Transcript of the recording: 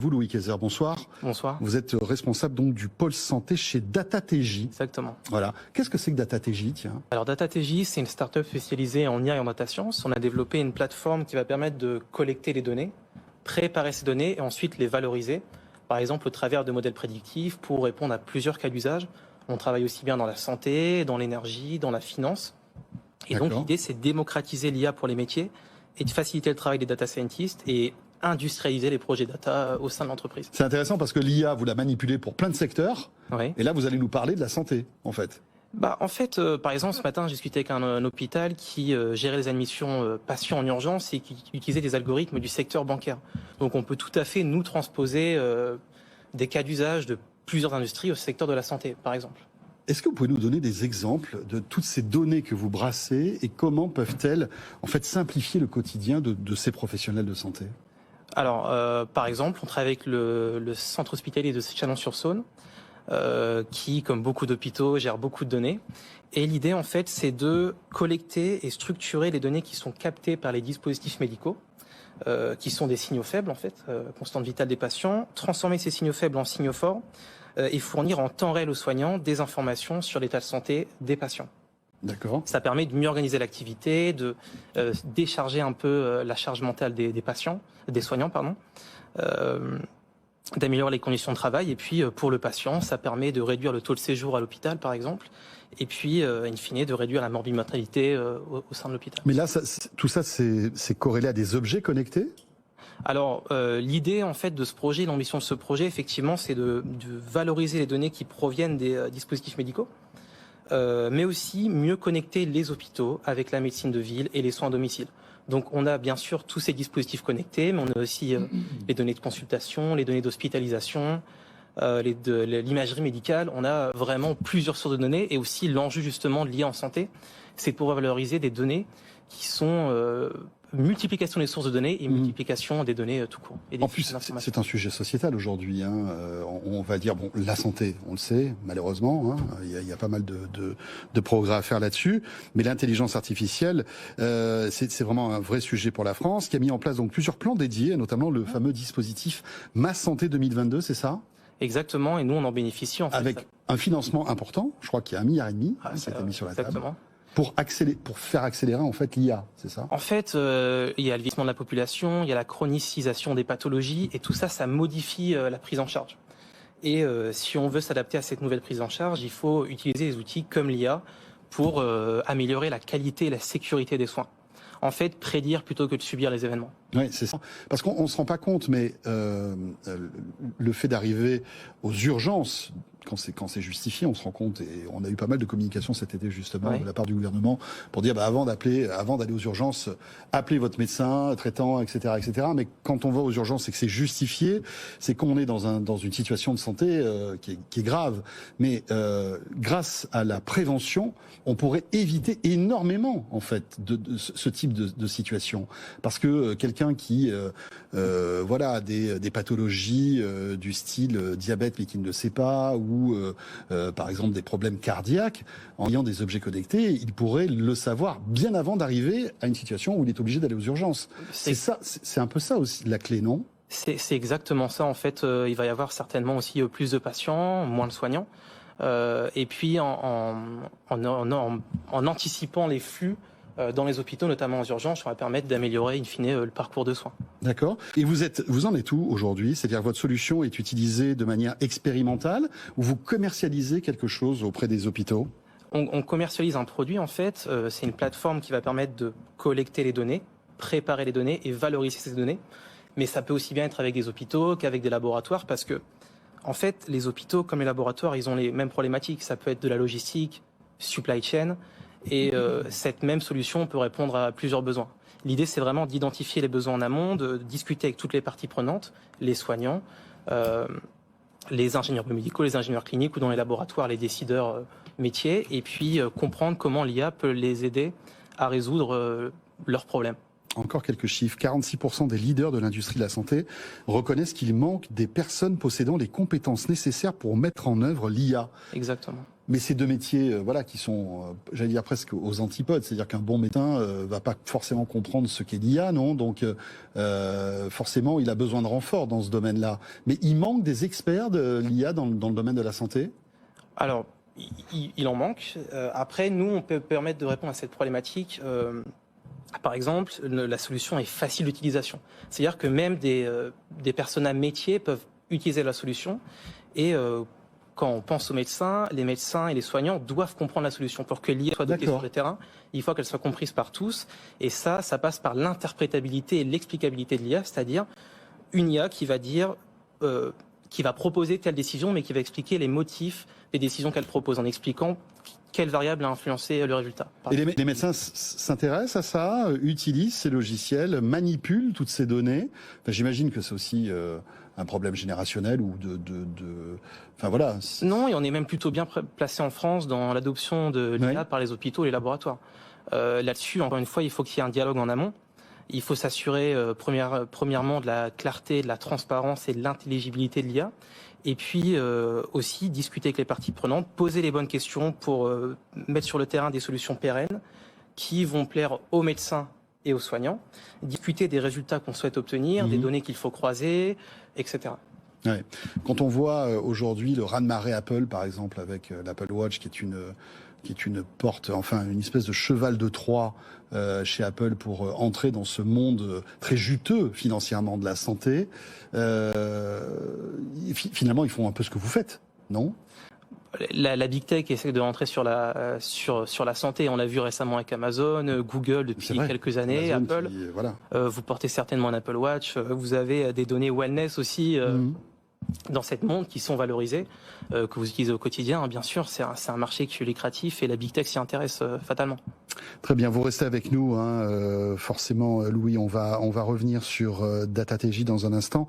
Vous, Louis Kayser, bonsoir. Bonsoir. Vous êtes responsable donc du pôle santé chez DataTJ. Exactement. Voilà. Qu'est-ce que c'est que DataTJ, tiens ? Alors DataTJ, c'est une start-up spécialisée en IA et en data science. On a développé une plateforme qui va permettre de collecter les données, préparer ces données et ensuite les valoriser. Par exemple, au travers de modèles prédictifs pour répondre à plusieurs cas d'usage. On travaille aussi bien dans la santé, dans l'énergie, dans la finance. Et donc l'idée, c'est de démocratiser l'IA pour les métiers et de faciliter le travail des data scientists et industrialiser les projets data au sein de l'entreprise. C'est intéressant parce que l'IA, vous la manipulez pour plein de secteurs. Oui. Et là, vous allez nous parler de la santé, en fait. Par exemple, ce matin, j'ai discuté avec un hôpital qui gérait les admissions patients en urgence et qui utilisait des algorithmes du secteur bancaire. Donc, on peut tout à fait nous transposer des cas d'usage de plusieurs industries au secteur de la santé, par exemple. Est-ce que vous pouvez nous donner des exemples de toutes ces données que vous brassez et comment peuvent-elles, en fait, simplifier le quotidien de ces professionnels de santé ? Alors, par exemple, on travaille avec le centre hospitalier de Chalon-sur-Saône, qui, comme beaucoup d'hôpitaux, gère beaucoup de données. Et l'idée, en fait, c'est de collecter et structurer les données qui sont captées par les dispositifs médicaux, qui sont des signaux faibles, en fait, constante vitale des patients, transformer ces signaux faibles en signaux forts et fournir en temps réel aux soignants des informations sur l'état de santé des patients. D'accord. Ça permet de mieux organiser l'activité, de décharger un peu la charge mentale des soignants, d'améliorer les conditions de travail. Et puis, pour le patient, ça permet de réduire le taux de séjour à l'hôpital, par exemple. Et puis, in fine, de réduire la morbidité au sein de l'hôpital. Mais là, tout ça, c'est corrélé à des objets connectés ? Alors, l'idée, en fait, de ce projet, l'ambition de ce projet, effectivement, c'est de valoriser les données qui proviennent des dispositifs médicaux. Mais aussi mieux connecter les hôpitaux avec la médecine de ville et les soins à domicile. Donc on a bien sûr tous ces dispositifs connectés, mais on a aussi les données de consultation, les données d'hospitalisation, l'imagerie médicale. On a vraiment plusieurs sources de données et aussi l'enjeu justement de l'IA en santé, c'est pour valoriser des données qui sont multiplication des sources de données et multiplication des données tout court. En plus, c'est un sujet sociétal aujourd'hui. On va dire, bon, la santé, on le sait, malheureusement, il y a pas mal de progrès à faire là-dessus. Mais l'intelligence artificielle, c'est vraiment un vrai sujet pour la France, qui a mis en place donc plusieurs plans dédiés, notamment le fameux dispositif Ma Santé 2022, c'est ça ? Exactement, et nous on en bénéficie en fait. Avec un financement important, je crois qu'il y a 1,5 milliard qui a été mis sur la table. Exactement. Pour faire accélérer en fait l'IA, c'est ça ? En fait, il y a le vieillissement de la population, il y a la chronicisation des pathologies, et tout ça, ça modifie la prise en charge. Et si on veut s'adapter à cette nouvelle prise en charge, il faut utiliser des outils comme l'IA pour améliorer la qualité et la sécurité des soins. En fait, prédire plutôt que de subir les événements. Oui, c'est ça. Parce qu'on ne se rend pas compte, mais le fait d'arriver aux urgences, quand c'est justifié, on se rend compte, et on a eu pas mal de communication cet été justement de la part du gouvernement pour dire avant d'aller aux urgences, appelez votre médecin traitant, etc., etc. Mais quand on va aux urgences et que c'est justifié, c'est qu'on est dans une situation de santé qui est grave. Mais grâce à la prévention, on pourrait éviter énormément en fait de ce type de situation, parce que quelqu'un qui a des pathologies du style diabète mais qui ne le sait pas, ou par exemple des problèmes cardiaques, en ayant des objets connectés, il pourrait le savoir bien avant d'arriver à une situation où il est obligé d'aller aux urgences. C'est un peu ça aussi la clé, non ? C'est exactement ça. En fait, il va y avoir certainement aussi plus de patients, moins de soignants. Et puis en anticipant les flux dans les hôpitaux, notamment aux urgences, ça va permettre d'améliorer in fine le parcours de soins. D'accord. Et vous en êtes où aujourd'hui ? C'est-à-dire que votre solution est utilisée de manière expérimentale ou vous commercialisez quelque chose auprès des hôpitaux ? On commercialise un produit en fait. C'est une plateforme qui va permettre de collecter les données, préparer les données et valoriser ces données. Mais ça peut aussi bien être avec des hôpitaux qu'avec des laboratoires, parce que en fait, les hôpitaux comme les laboratoires, ils ont les mêmes problématiques. Ça peut être de la logistique, supply chain. Et cette même solution peut répondre à plusieurs besoins. L'idée, c'est vraiment d'identifier les besoins en amont, de discuter avec toutes les parties prenantes, les soignants, les ingénieurs biomédicaux, les ingénieurs cliniques ou dans les laboratoires, les décideurs métiers, et puis comprendre comment l'IA peut les aider à résoudre leurs problèmes. Encore quelques chiffres. 46% des leaders de l'industrie de la santé reconnaissent qu'il manque des personnes possédant les compétences nécessaires pour mettre en œuvre l'IA. Exactement. Mais ces deux métiers, voilà, qui sont, j'allais dire presque aux antipodes, c'est-à-dire qu'un bon médecin va pas forcément comprendre ce qu'est l'IA, non? Donc, forcément, il a besoin de renfort dans ce domaine-là. Mais il manque des experts de l'IA dans le domaine de la santé? Alors, il en manque. Après, nous, on peut permettre de répondre à cette problématique. Par exemple, la solution est facile d'utilisation. C'est-à-dire que même des personnes métiers peuvent utiliser la solution et quand on pense aux médecins, les médecins et les soignants doivent comprendre la solution. Pour que l'IA soit dotée sur le terrain, il faut qu'elle soit comprise par tous. Et ça passe par l'interprétabilité et l'explicabilité de l'IA, c'est-à-dire une IA qui va dire, qui va proposer telle décision, mais qui va expliquer les motifs des décisions qu'elle propose, en expliquant quelle variable a influencé le résultat. Et les médecins s'intéressent à ça, utilisent ces logiciels, manipulent toutes ces données. Enfin, j'imagine que c'est aussi un problème générationnel ou enfin voilà. Non, et on est même plutôt bien placé en France dans l'adoption de l'IA par les hôpitaux et les laboratoires. Là-dessus, encore une fois, il faut qu'il y ait un dialogue en amont. Il faut s'assurer premièrement de la clarté, de la transparence et de l'intelligibilité de l'IA. Et puis aussi discuter avec les parties prenantes, poser les bonnes questions pour mettre sur le terrain des solutions pérennes qui vont plaire aux médecins et aux soignants, discuter des résultats qu'on souhaite obtenir, des données qu'il faut croiser, etc. Ouais. Quand on voit aujourd'hui le raz-de-marée Apple, par exemple, avec l'Apple Watch, qui est une porte, enfin une espèce de cheval de Troie chez Apple pour entrer dans ce monde très juteux financièrement de la santé. Finalement, ils font un peu ce que vous faites, non ? La big tech essaie de rentrer sur la santé. On l'a vu récemment avec Amazon, Google depuis quelques années, Amazon Apple. Voilà. Vous portez certainement un Apple Watch. Vous avez des données wellness aussi dans cette monde qui sont valorisées, que vous utilisez au quotidien. Bien sûr, c'est un marché qui est lucratif et la big tech s'y intéresse fatalement. Très bien, vous restez avec nous. Forcément, Louis, on va revenir sur DataTJ dans un instant.